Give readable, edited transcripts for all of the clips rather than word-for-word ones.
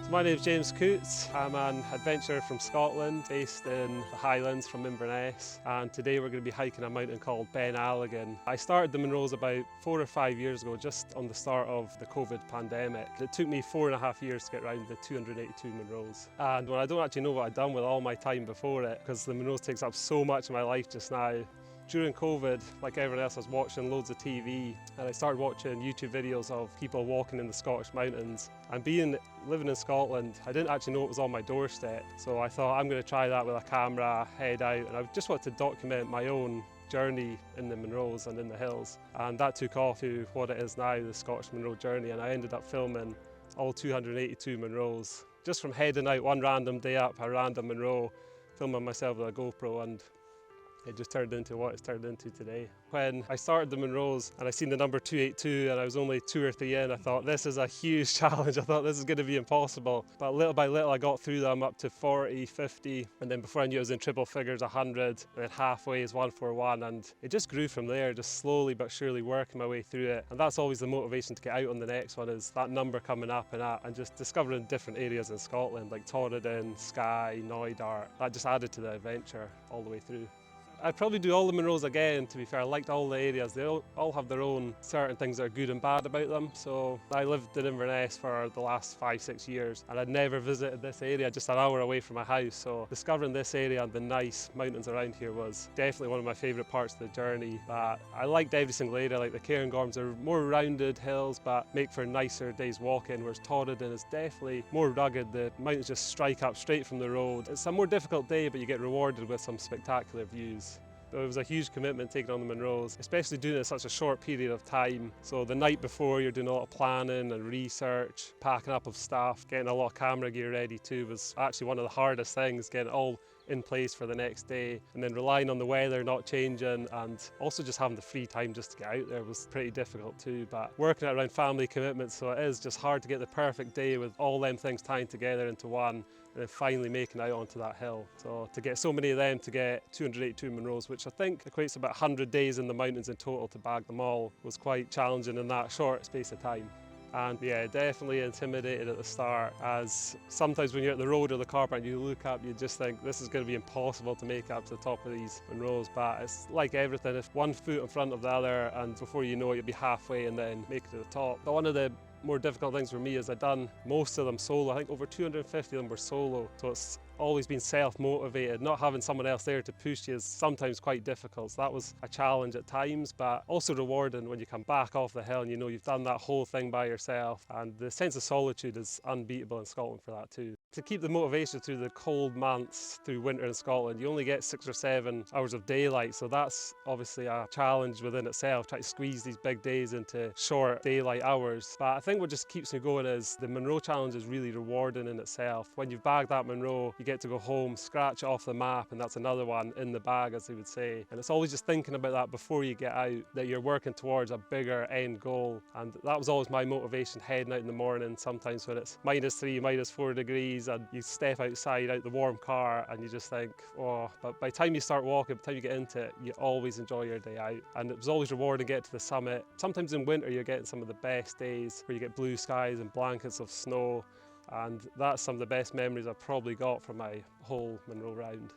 So my name is James Coutts. I'm an adventurer from Scotland, based in the Highlands from Inverness, and today we're going to be hiking a mountain called Ben Alligin. I started the Munros about 4 or 5 years ago, just on the start of the COVID pandemic. It took me 4.5 years to get around the 282 Munros. And when I don't actually know what I'd done with all my time before it, because the Munros takes up so much of my life just now. During COVID, like everyone else, I was watching loads of TV, and I started watching YouTube videos of people walking in the Scottish mountains. And living in Scotland, I didn't actually know it was on my doorstep. So I thought, I'm going to try that with a camera, head out, and I just wanted to document my own journey in the Munros and in the hills. And that took off to what it is now, the Scottish Munro Journey, and I ended up filming all 282 Munros. Just from heading out one random day up a random Munro, filming myself with a GoPro, and it just turned into what it's turned into today. When I started the Munros and I seen the number 282 and I was only 2 or 3 in, I thought this is a huge challenge. I thought this is going to be impossible. But little by little I got through them up to 40, 50, and then before I knew it was in triple figures, 100, and then halfway is 141, and it just grew from there, just slowly but surely working my way through it. And that's always the motivation to get out on the next one, is that number coming up and just discovering different areas in Scotland, like Torridon, Skye, Knoydart. That just added to the adventure all the way through. I'd probably do all the Munros again, to be fair. I liked all the areas. They all have their own certain things that are good and bad about them. So I lived in Inverness for the last 5-6 years, and I'd never visited this area, just an hour away from my house. So discovering this area and the nice mountains around here was definitely one of my favourite parts of the journey. But I liked every single area. Like the Cairngorms are more rounded hills, but make for nicer days walking, whereas Torridon is definitely more rugged. The mountains just strike up straight from the road. It's a more difficult day, but you get rewarded with some spectacular views. It was a huge commitment taking on the Munros, especially doing it in such a short period of time. So the night before, you're doing a lot of planning and research, packing up of stuff, getting a lot of camera gear ready too was actually one of the hardest things, getting it all in place for the next day, and then relying on the weather not changing, and also just having the free time just to get out there was pretty difficult too. But working it around family commitments, so it is just hard to get the perfect day with all them things tying together into one, and then finally making it out onto that hill. So to get so many of them, to get 282 Munros, which I think equates to about 100 days in the mountains in total to bag them all, was quite challenging in that short space of time. And yeah, definitely intimidated at the start, as sometimes when you're at the road or the car park and you look up, you just think this is going to be impossible to make up to the top of these Munros. But it's like everything, if one foot in front of the other, and before you know it, you'll be halfway and then make it to the top. But one of the more difficult things for me is I've done most of them solo. I think over 250 of them were solo, so it's always been self-motivated. Not having someone else there to push you is sometimes quite difficult, so that was a challenge at times, but also rewarding when you come back off the hill and you know you've done that whole thing by yourself. And the sense of solitude is unbeatable in Scotland for that too. To keep the motivation through the cold months, through winter in Scotland, you only get 6 or 7 hours of daylight, so that's obviously a challenge within itself, trying to squeeze these big days into short daylight hours. But I think what just keeps me going is the Munro challenge is really rewarding in itself. When you've bagged that Munro, you get to go home, scratch it off the map, and that's another one in the bag, as they would say. And it's always just thinking about that before you get out, that you're working towards a bigger end goal. And that was always my motivation, heading out in the morning, sometimes when it's -3, -4 degrees, and you step outside out the warm car and you just think, oh, but by the time you start walking, by the time you get into it, you always enjoy your day out. And it was always rewarding to get to the summit. Sometimes in winter you're getting some of the best days where you get blue skies and blankets of snow, and that's some of the best memories I've probably got from my whole Munro round.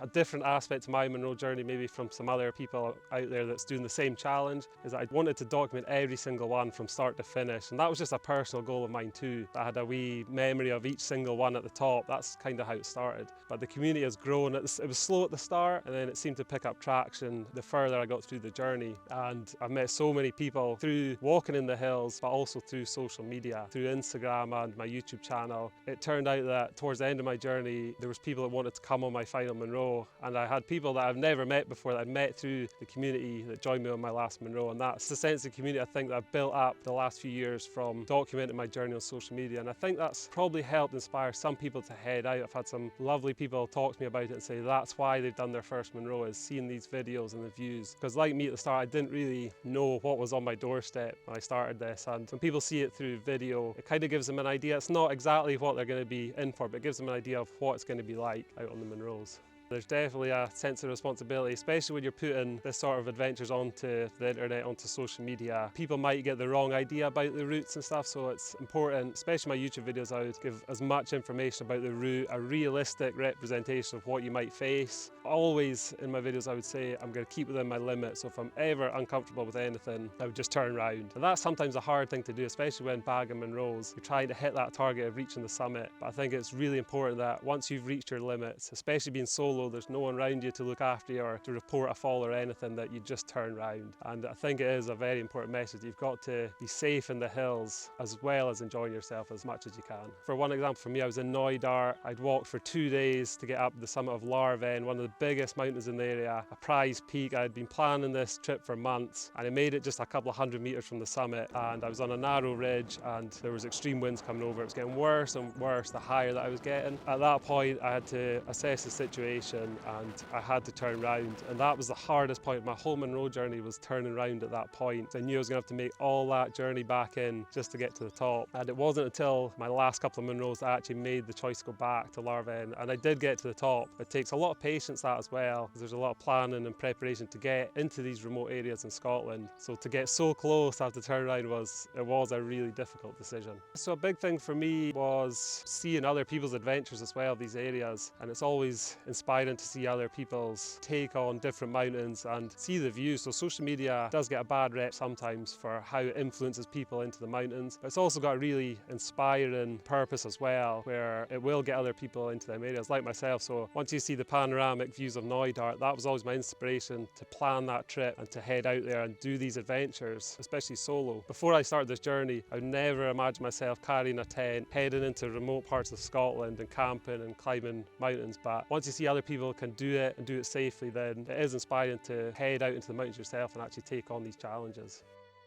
A different aspect to my Munro journey, maybe from some other people out there that's doing the same challenge, is that I wanted to document every single one from start to finish, and that was just a personal goal of mine too. I had a wee memory of each single one at the top. That's kind of how it started. But the community has grown. It was slow at the start, and then it seemed to pick up traction the further I got through the journey. And I've met so many people through walking in the hills, but also through social media, through Instagram and my YouTube channel. It turned out that towards the end of my journey, there was people that wanted to come on my final Munro, and I had people that I've never met before that I'd met through the community that joined me on my last Munro, and that's the sense of community I think that I've built up the last few years from documenting my journey on social media, and I think that's probably helped inspire some people to head out. I've had some lovely people talk to me about it and say that's why they've done their first Munro, is seeing these videos and the views, because like me at the start, I didn't really know what was on my doorstep when I started this, and when people see it through video, it kind of gives them an idea. It's not exactly what they're going to be in for, but it gives them an idea of what it's going to be like out on the Munros. There's definitely a sense of responsibility, especially when you're putting this sort of adventures onto the internet, onto social media. People might get the wrong idea about the routes and stuff, so it's important, especially my YouTube videos, I would give as much information about the route, a realistic representation of what you might face. Always in my videos I would say I'm going to keep within my limits, so if I'm ever uncomfortable with anything, I would just turn around. And that's sometimes a hard thing to do, especially when bagging Munros. You're trying to hit that target of reaching the summit, but I think it's really important that once you've reached your limits, especially being solo, there's no one around you to look after you or to report a fall or anything, that you just turn around. And I think it is a very important message. You've got to be safe in the hills as well as enjoying yourself as much as you can. For one example, for me, I was in Knoydart. I'd walked for 2 days to get up the summit of Larven, one of the biggest mountains in the area, a prize peak. I had been planning this trip for months, and I made it just a couple of 100 meters from the summit, and I was on a narrow ridge and there was extreme winds coming over. It was getting worse and worse the higher that I was getting. At that point I had to assess the situation and I had to turn around, and that was the hardest point. My whole Munro journey was turning around at that point. I knew I was going to have to make all that journey back in just to get to the top, and it wasn't until my last couple of Munros that I actually made the choice to go back to Larven, and I did get to the top. It takes a lot of patience, that as well, because there's a lot of planning and preparation to get into these remote areas in Scotland. So to get so close to have to turn around was a really difficult decision. So a big thing for me was seeing other people's adventures as well, these areas, and it's always inspiring to see other people's take on different mountains and see the views. So social media does get a bad rep sometimes for how it influences people into the mountains, but it's also got a really inspiring purpose as well, where it will get other people into them areas like myself. So once you see the panoramic views of Knoydart, that was always my inspiration to plan that trip and to head out there and do these adventures, especially solo. Before I started this journey, I would never imagine myself carrying a tent, heading into remote parts of Scotland and camping and climbing mountains. But once you see other people can do it and do it safely, then it is inspiring to head out into the mountains yourself and actually take on these challenges.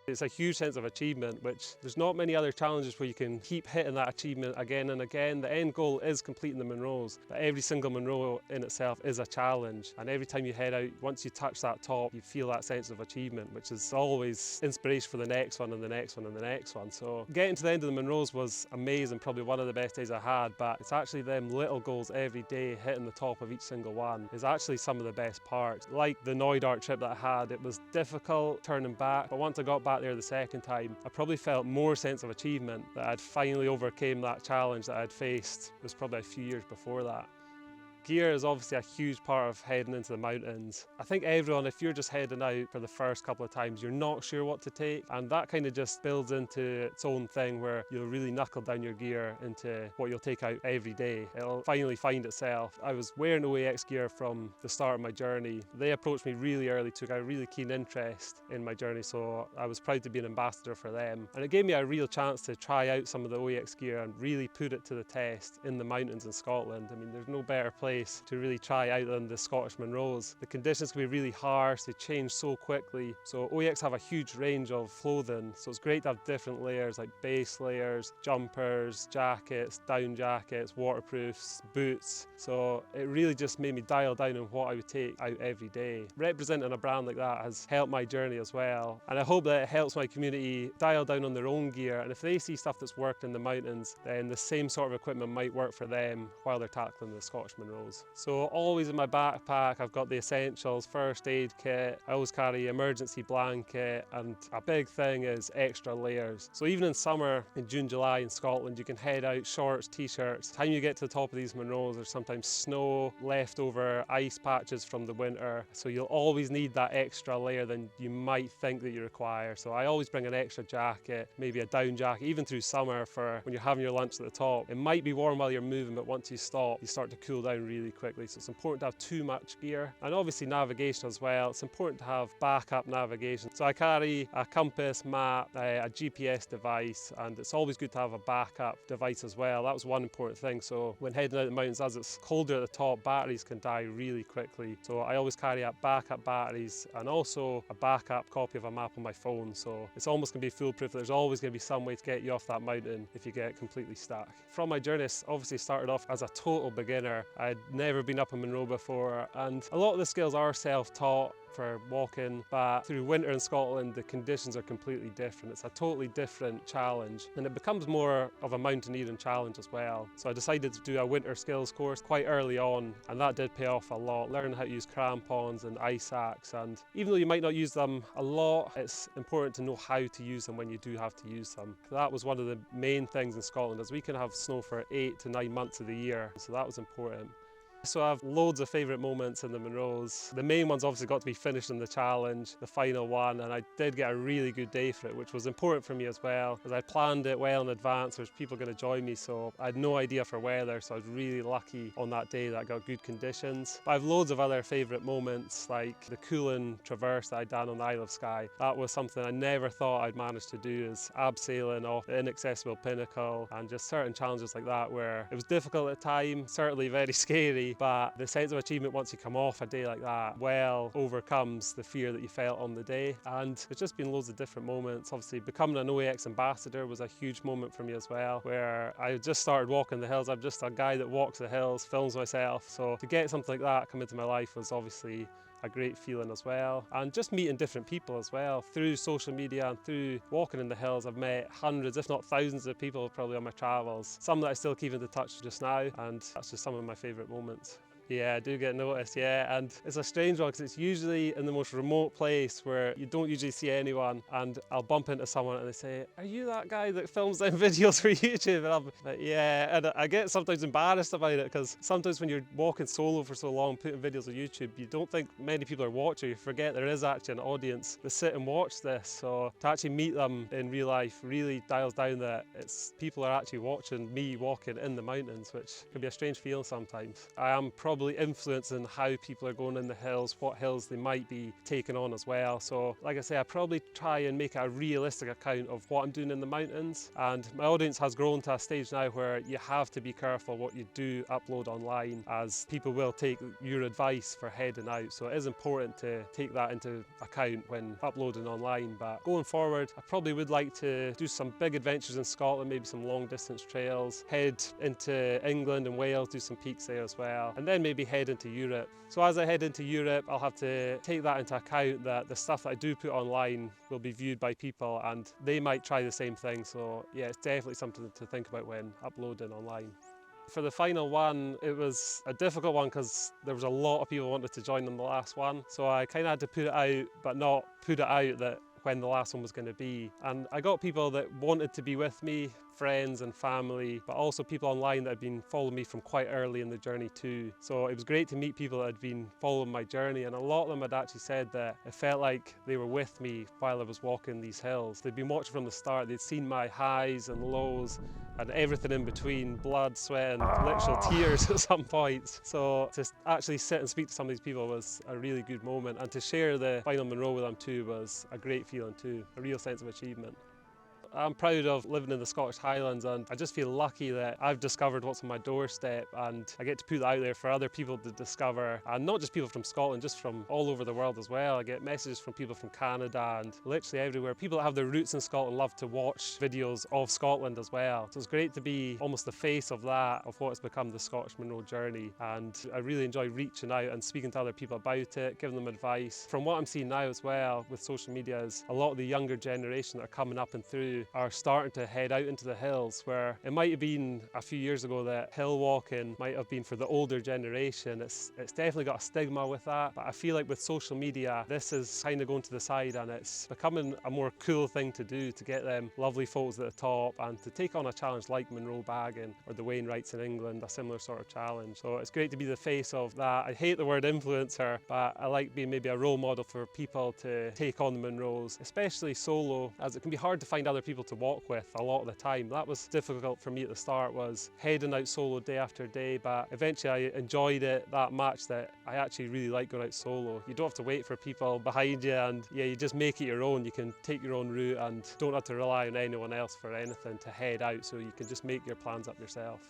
It's a huge sense of achievement, which there's not many other challenges where you can keep hitting that achievement again and again. The end goal is completing the Munros, but every single Munro in itself is a challenge. And every time you head out, once you touch that top, you feel that sense of achievement, which is always inspiration for the next one and the next one and the next one. So getting to the end of the Munros was amazing, probably one of the best days I had, but it's actually them little goals every day, hitting the top of each single one, is actually some of the best parts. Like the Knoydart trip that I had, it was difficult turning back, but once I got back there the second time, I probably felt more sense of achievement that I'd finally overcame that challenge that I'd faced. It was probably a few years before that. Gear is obviously a huge part of heading into the mountains. I think everyone, if you're just heading out for the first couple of times, you're not sure what to take, and that kind of just builds into its own thing where you'll really knuckle down your gear into what you'll take out every day. It'll finally find itself. I was wearing OEX gear from the start of my journey. They approached me really early, took a really keen interest in my journey, so I was proud to be an ambassador for them. And it gave me a real chance to try out some of the OEX gear and really put it to the test in the mountains in Scotland. I mean, there's no better place to really try out than the Scottish Munros. The conditions can be really harsh, they change so quickly. So OEX have a huge range of clothing, so it's great to have different layers like base layers, jumpers, jackets, down jackets, waterproofs, boots. So it really just made me dial down on what I would take out every day. Representing a brand like that has helped my journey as well, and I hope that it helps my community dial down on their own gear, and if they see stuff that's worked in the mountains, then the same sort of equipment might work for them while they're tackling the Scottish Munros. So always in my backpack I've got the essentials, first aid kit, I always carry emergency blanket, and a big thing is extra layers. So even in summer, in June, July in Scotland, you can head out shorts, t-shirts. By the time you get to the top of these Munros, there's sometimes snow, leftover ice patches from the winter, so you'll always need that extra layer than you might think that you require. So I always bring an extra jacket, maybe a down jacket, even through summer for when you're having your lunch at the top. It might be warm while you're moving, but once you stop, you start to cool down really quickly, so it's important to have too much gear. And obviously navigation as well, it's important to have backup navigation. So I carry a compass, map, a GPS device, and it's always good to have a backup device as well. That was one important thing. So when heading out the mountains, as it's colder at the top, batteries can die really quickly. So I always carry up backup batteries and also a backup copy of a map on my phone. So it's almost going to be foolproof. There's always going to be some way to get you off that mountain if you get completely stuck. From my journey, I obviously started off as a total beginner. I'd never been up a Munro before, and a lot of the skills are self-taught. for walking, but through winter in Scotland the conditions are completely different. It's a totally different challenge and it becomes more of a mountaineering challenge as well. So I decided to do a winter skills course quite early on, and that did pay off a lot. Learning how to use crampons and ice axe, and even though you might not use them a lot, it's important to know how to use them when you do have to use them. That was one of the main things in Scotland, as we can have snow for 8 to 9 months of the year, so that was important. So I have loads of favourite moments in the Munros. The main one's obviously got to be finishing the challenge, the final one, and I did get a really good day for it, which was important for me as well, because I planned it well in advance. There's people going to join me, so I had no idea for weather, so I was really lucky on that day that I got good conditions. But I have loads of other favourite moments, like the Coults traverse that I'd done on the Isle of Skye. That was something I never thought I'd manage to do, is abseiling off the inaccessible pinnacle, and just certain challenges like that where it was difficult at times, certainly very scary, but the sense of achievement once you come off a day like that well overcomes the fear that you felt on the day. And it's just been loads of different moments. Obviously becoming an OEX ambassador was a huge moment for me as well, where I just started walking the hills. I'm just a guy that walks the hills, films myself, so to get something like that come into my life was obviously a great feeling as well. And just meeting different people as well. Through social media and through walking in the hills, I've met hundreds, if not thousands of people probably on my travels. Some that I still keep in touch just now, and that's just some of my favourite moments. Yeah, I do get noticed, yeah, and it's a strange one because it's usually in the most remote place where you don't usually see anyone, and I'll bump into someone and they say, "Are you that guy that films them videos for YouTube?" And I'm like, yeah, and I get sometimes embarrassed about it because sometimes when you're walking solo for so long, putting videos on YouTube, you don't think many people are watching. You forget there is actually an audience that sit and watch this, so to actually meet them in real life really dials down that it's people are actually watching me walking in the mountains, which can be a strange feeling sometimes. I am probably influencing how people are going in the hills, what hills they might be taking on as well. So like I say, I probably try and make a realistic account of what I'm doing in the mountains, and my audience has grown to a stage now where you have to be careful what you do upload online, as people will take your advice for heading out. So it is important to take that into account when uploading online. But going forward, I probably would like to do some big adventures in Scotland, maybe some long distance trails, head into England and Wales, do some peaks there as well, and then maybe head into Europe. So as I head into Europe, I'll have to take that into account, that the stuff that I do put online will be viewed by people and they might try the same thing. So yeah, it's definitely something to think about when uploading online. For the final one, it was a difficult one because there was a lot of people wanted to join in the last one. So I kind of had to put it out, but not put it out that when the last one was going to be. And I got people that wanted to be with me, friends and family, but also people online that had been following me from quite early in the journey too. So it was great to meet people that had been following my journey, and a lot of them had actually said that it felt like they were with me while I was walking these hills. They'd been watching from the start, they'd seen my highs and lows and everything in between, blood, sweat and literal tears at some points. So to actually sit and speak to some of these people was a really good moment, and to share the final Munro with them too was a great feeling too, a real sense of achievement. I'm proud of living in the Scottish Highlands, and I just feel lucky that I've discovered what's on my doorstep, and I get to put that out there for other people to discover, and not just people from Scotland, just from all over the world as well. I get messages from people from Canada and literally everywhere. People that have their roots in Scotland love to watch videos of Scotland as well. So it's great to be almost the face of that, of what has become the Scottish Munro Journey, and I really enjoy reaching out and speaking to other people about it, giving them advice. From what I'm seeing now as well with social media is a lot of the younger generation that are coming up and through are starting to head out into the hills, where it might have been a few years ago that hill walking might have been for the older generation. It's definitely got a stigma with that, but I feel like with social media this is kind of going to the side, and it's becoming a more cool thing to do, to get them lovely photos at the top and to take on a challenge like Munro bagging or the Wainwrights in England, a similar sort of challenge. So it's great to be the face of that. I hate the word influencer, but I like being maybe a role model for people to take on the Munros, especially solo, as it can be hard to find other people to walk with a lot of the time. That was difficult for me at the start, was heading out solo day after day, but eventually I enjoyed it that much that I actually really like going out solo. You don't have to wait for people behind you, and yeah, you just make it your own. You can take your own route and don't have to rely on anyone else for anything to head out, so you can just make your plans up yourself.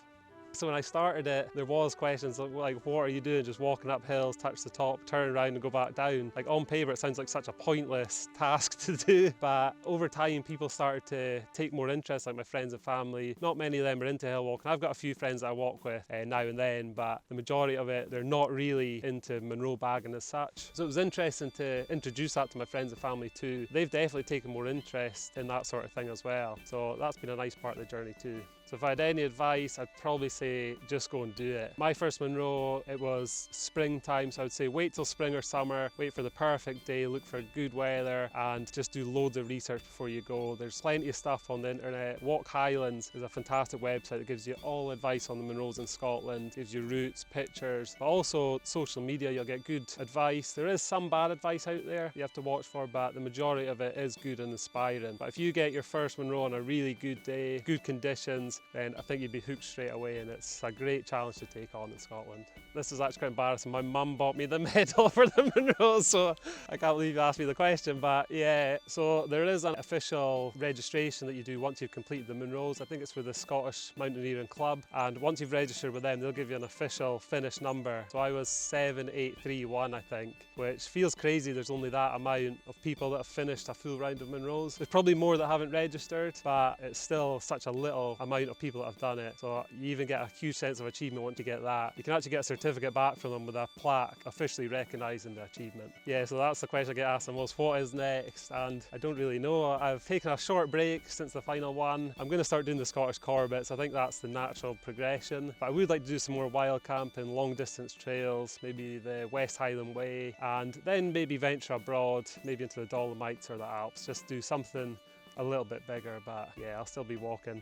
So when I started it, there was questions like, what are you doing? Just walking up hills, touch the top, turn around and go back down. Like on paper, it sounds like such a pointless task to do. But over time, people started to take more interest, like my friends and family. Not many of them are into hill walking. I've got a few friends that I walk with now and then, but the majority of it, they're not really into Munro bagging as such. So it was interesting to introduce that to my friends and family too. They've definitely taken more interest in that sort of thing as well. So that's been a nice part of the journey too. So if I had any advice, I'd probably say just go and do it. My first Munro, it was springtime, so I would say wait till spring or summer, wait for the perfect day, look for good weather, and just do loads of research before you go. There's plenty of stuff on the internet. Walk Highlands is a fantastic website that gives you all advice on the Munros in Scotland, gives you routes, pictures, but also social media, you'll get good advice. There is some bad advice out there you have to watch for, but the majority of it is good and inspiring. But if you get your first Munro on a really good day, good conditions, then I think you'd be hooked straight away, and it's a great challenge to take on in Scotland. This is actually quite embarrassing. My mum bought me the medal for the Munro, so I can't believe you asked me the question, but yeah, so there is an official registration that you do once you've completed the Munros. I think it's with the Scottish Mountaineering Club, and once you've registered with them, they'll give you an official finish number. So I was 7831, I think, which feels crazy. There's only that amount of people that have finished a full round of Munros. There's probably more that haven't registered, but it's still such a little amount of people that have done it. So you even get a huge sense of achievement once you get that. You can actually get a certificate back from them with a plaque officially recognising the achievement. Yeah, so that's the question I get asked the most, what is next? And I don't really know. I've taken a short break since the final one. I'm going to start doing the Scottish Corbets. I think that's the natural progression. But I would like to do some more wild camping, long distance trails, maybe the West Highland Way, and then maybe venture abroad, maybe into the Dolomites or the Alps. Just do something a little bit bigger, but yeah, I'll still be walking.